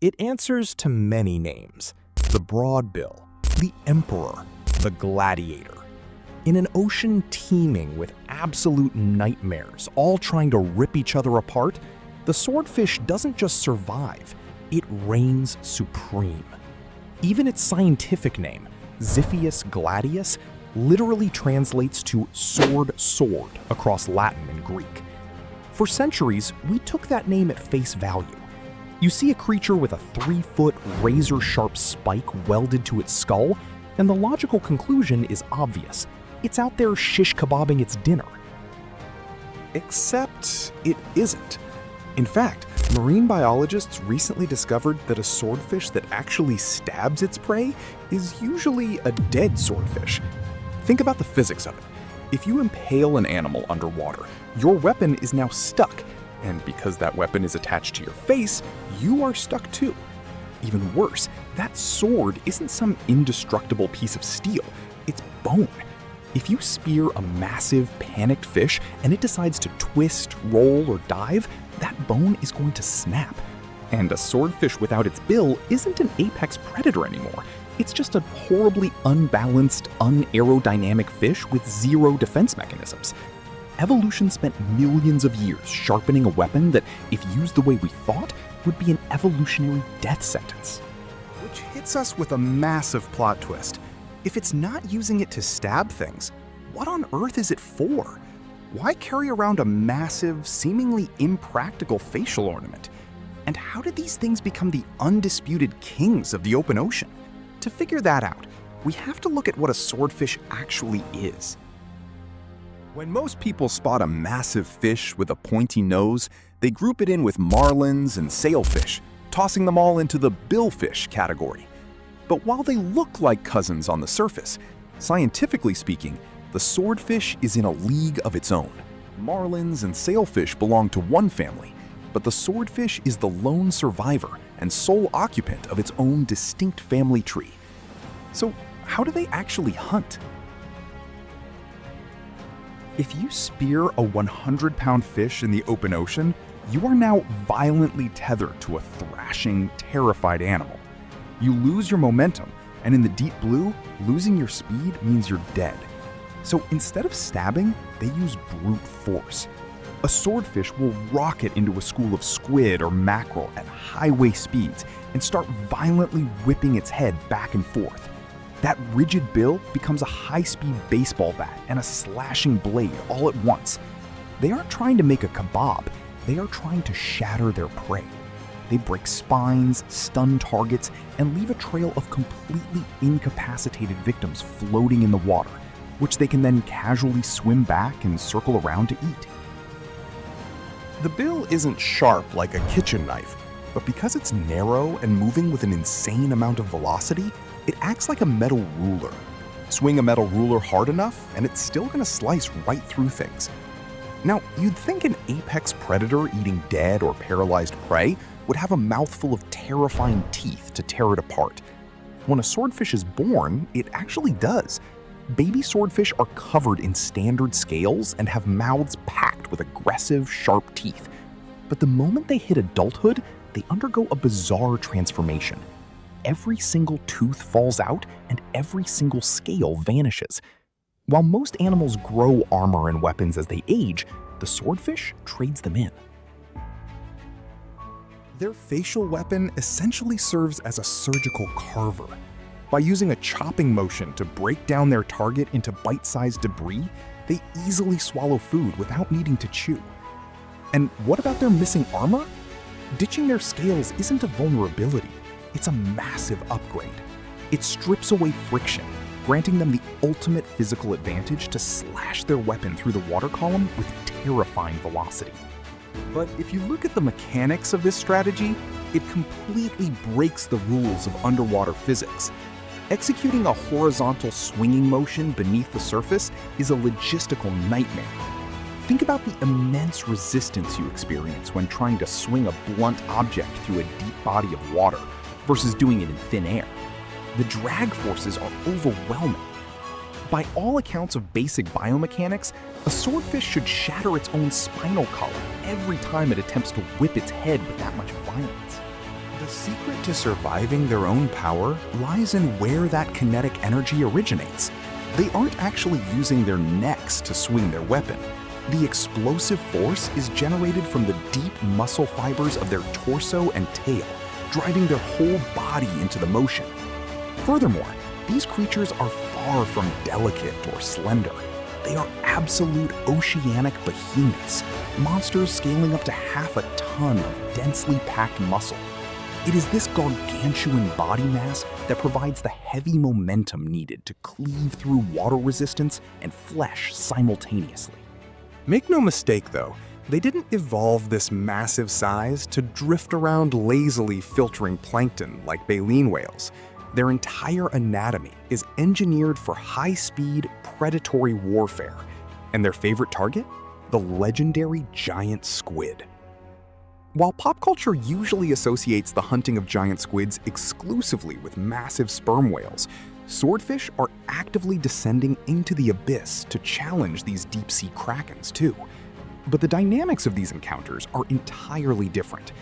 It answers to many names: the broadbill, the emperor, the gladiator. In an ocean teeming with absolute nightmares, all trying to rip each other apart, the swordfish doesn't just survive, it reigns supreme. Even its scientific name, Xiphias gladius, literally translates to sword across Latin and Greek. For centuries, we took that name at face value. You see a creature with a 3-foot razor-sharp spike welded to its skull, and the logical conclusion is obvious. It's out there shish kebabbing its dinner. Except it isn't. In fact, marine biologists recently discovered that a swordfish that actually stabs its prey is usually a dead swordfish. Think about the physics of it. If you impale an animal underwater, your weapon is now stuck, and because that weapon is attached to your face, you are stuck too. Even worse, that sword isn't some indestructible piece of steel, it's bone. If you spear a massive, panicked fish and it decides to twist, roll, or dive, that bone is going to snap. And a swordfish without its bill isn't an apex predator anymore. It's just a horribly unbalanced, unaerodynamic fish with zero defense mechanisms. Evolution spent millions of years sharpening a weapon that, if used the way we thought, would be an evolutionary death sentence. Which hits us with a massive plot twist. If it's not using it to stab things, what on earth is it for? Why carry around a massive, seemingly impractical facial ornament? And how did these things become the undisputed kings of the open ocean? To figure that out, we have to look at what a swordfish actually is. When most people spot a massive fish with a pointy nose, they group it in with marlins and sailfish, tossing them all into the billfish category. But while they look like cousins on the surface, scientifically speaking, the swordfish is in a league of its own. Marlins and sailfish belong to one family, but the swordfish is the lone survivor and sole occupant of its own distinct family tree. So, how do they actually hunt? If you spear a 100-pound fish in the open ocean, you are now violently tethered to a thrashing, terrified animal. You lose your momentum, and in the deep blue, losing your speed means you're dead. So instead of stabbing, they use brute force. A swordfish will rocket into a school of squid or mackerel at highway speeds and start violently whipping its head back and forth. That rigid bill becomes a high-speed baseball bat and a slashing blade all at once. They aren't trying to make a kebab, they are trying to shatter their prey. They break spines, stun targets, and leave a trail of completely incapacitated victims floating in the water, which they can then casually swim back and circle around to eat. The bill isn't sharp like a kitchen knife, but because it's narrow and moving with an insane amount of velocity, it acts like a metal ruler. Swing a metal ruler hard enough, and it's still going to slice right through things. Now, you'd think an apex predator eating dead or paralyzed prey would have a mouthful of terrifying teeth to tear it apart. When a swordfish is born, it actually does. Baby swordfish are covered in standard scales and have mouths packed with aggressive, sharp teeth. But the moment they hit adulthood, they undergo a bizarre transformation. Every single tooth falls out and every single scale vanishes. While most animals grow armor and weapons as they age, the swordfish trades them in. Their facial weapon essentially serves as a surgical carver. By using a chopping motion to break down their target into bite-sized debris, they easily swallow food without needing to chew. And what about their missing armor? Ditching their scales isn't a vulnerability, it's a massive upgrade. It strips away friction, granting them the ultimate physical advantage to slash their weapon through the water column with terrifying velocity. But if you look at the mechanics of this strategy, it completely breaks the rules of underwater physics. Executing a horizontal swinging motion beneath the surface is a logistical nightmare. Think about the immense resistance you experience when trying to swing a blunt object through a deep body of water versus doing it in thin air. The drag forces are overwhelming. By all accounts of basic biomechanics, a swordfish should shatter its own spinal column every time it attempts to whip its head with that much violence. The secret to surviving their own power lies in where that kinetic energy originates. They aren't actually using their necks to swing their weapon. The explosive force is generated from the deep muscle fibers of their torso and tail, driving their whole body into the motion. Furthermore, these creatures are far from delicate or slender. They are absolute oceanic behemoths, monsters scaling up to half a ton of densely packed muscle. It is this gargantuan body mass that provides the heavy momentum needed to cleave through water resistance and flesh simultaneously. Make no mistake though, they didn't evolve this massive size to drift around lazily filtering plankton like baleen whales. Their entire anatomy is engineered for high-speed, predatory warfare. And their favorite target? The legendary giant squid. While pop culture usually associates the hunting of giant squids exclusively with massive sperm whales, swordfish are actively descending into the abyss to challenge these deep-sea krakens too. But the dynamics of these encounters are entirely different.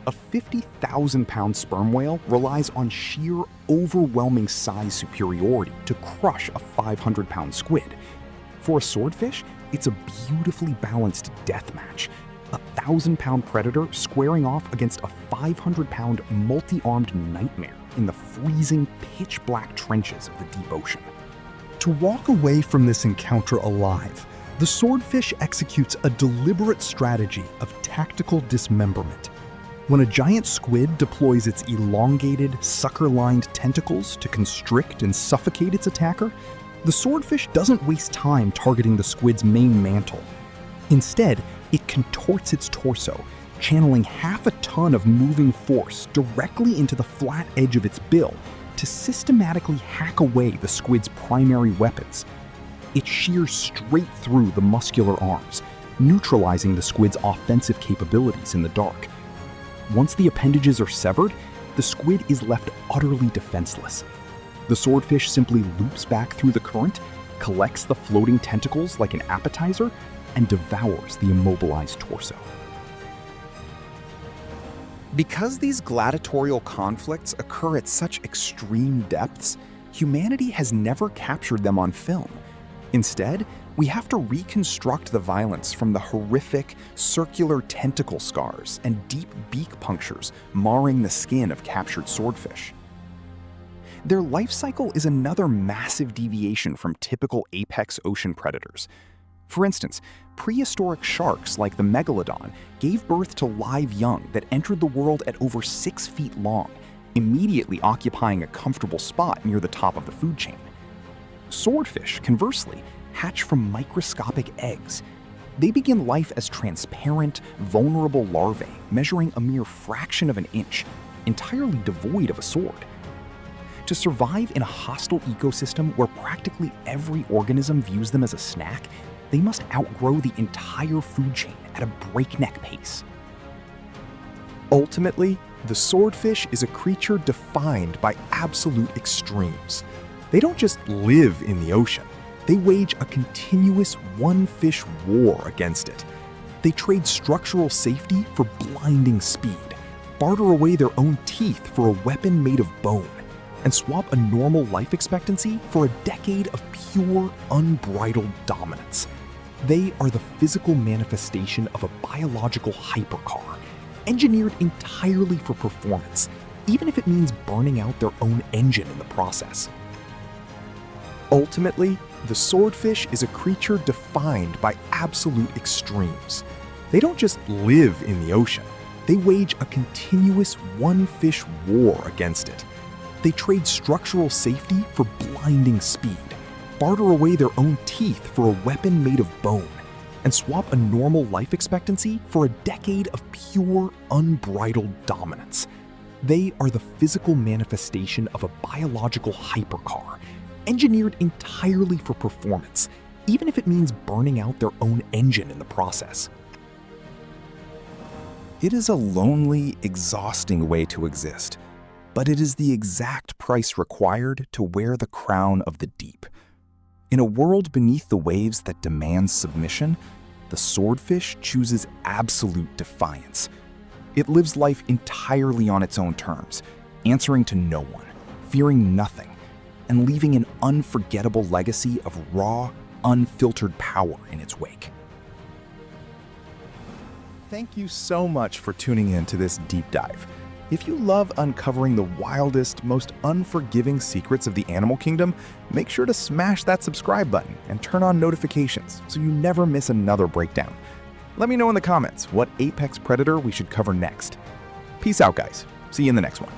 A 50,000-pound sperm whale relies on sheer, overwhelming size superiority to crush a 500-pound squid. For a swordfish, it's a beautifully balanced death match. A 1,000-pound predator squaring off against a 500-pound multi-armed nightmare in the freezing, pitch-black trenches of the deep ocean. To walk away from this encounter alive, the swordfish executes a deliberate strategy of tactical dismemberment. When a giant squid deploys its elongated, sucker-lined tentacles to constrict and suffocate its attacker, the swordfish doesn't waste time targeting the squid's main mantle. Instead, it contorts its torso, channeling half a ton of moving force directly into the flat edge of its bill to systematically hack away the squid's primary weapons. It shears straight through the muscular arms, neutralizing the squid's offensive capabilities in the dark. Once the appendages are severed, the squid is left utterly defenseless. The swordfish simply loops back through the current, collects the floating tentacles like an appetizer, and devours the immobilized torso. Because these gladiatorial conflicts occur at such extreme depths, humanity has never captured them on film. Instead, we have to reconstruct the violence from the horrific, circular tentacle scars and deep beak punctures marring the skin of captured swordfish. Their life cycle is another massive deviation from typical apex ocean predators. For instance, prehistoric sharks like the megalodon gave birth to live young that entered the world at over 6 feet long, immediately occupying a comfortable spot near the top of the food chain. Swordfish, conversely, hatch from microscopic eggs. They begin life as transparent, vulnerable larvae measuring a mere fraction of an inch, entirely devoid of a sword. To survive in a hostile ecosystem where practically every organism views them as a snack, they must outgrow the entire food chain at a breakneck pace. Ultimately, the swordfish is a creature defined by absolute extremes. They don't just live in the ocean. They wage a continuous one-fish war against it. They trade structural safety for blinding speed, barter away their own teeth for a weapon made of bone, and swap a normal life expectancy for a decade of pure, unbridled dominance. They are the physical manifestation of a biological hypercar, engineered entirely for performance, even if it means burning out their own engine in the process. Ultimately, the swordfish is a creature defined by absolute extremes. They don't just live in the ocean. They wage a continuous one-fish war against it. They trade structural safety for blinding speed, barter away their own teeth for a weapon made of bone, and swap a normal life expectancy for a decade of pure, unbridled dominance. They are the physical manifestation of a biological hypercar, engineered entirely for performance, even if it means burning out their own engine in the process. It is a lonely, exhausting way to exist, but it is the exact price required to wear the crown of the deep. In a world beneath the waves that demands submission, the swordfish chooses absolute defiance. It lives life entirely on its own terms, answering to no one, fearing nothing, and leaving an unforgettable legacy of raw, unfiltered power in its wake. Thank you so much for tuning in to this deep dive. If you love uncovering the wildest, most unforgiving secrets of the animal kingdom, make sure to smash that subscribe button and turn on notifications so you never miss another breakdown. Let me know in the comments what apex predator we should cover next. Peace out, guys. See you in the next one.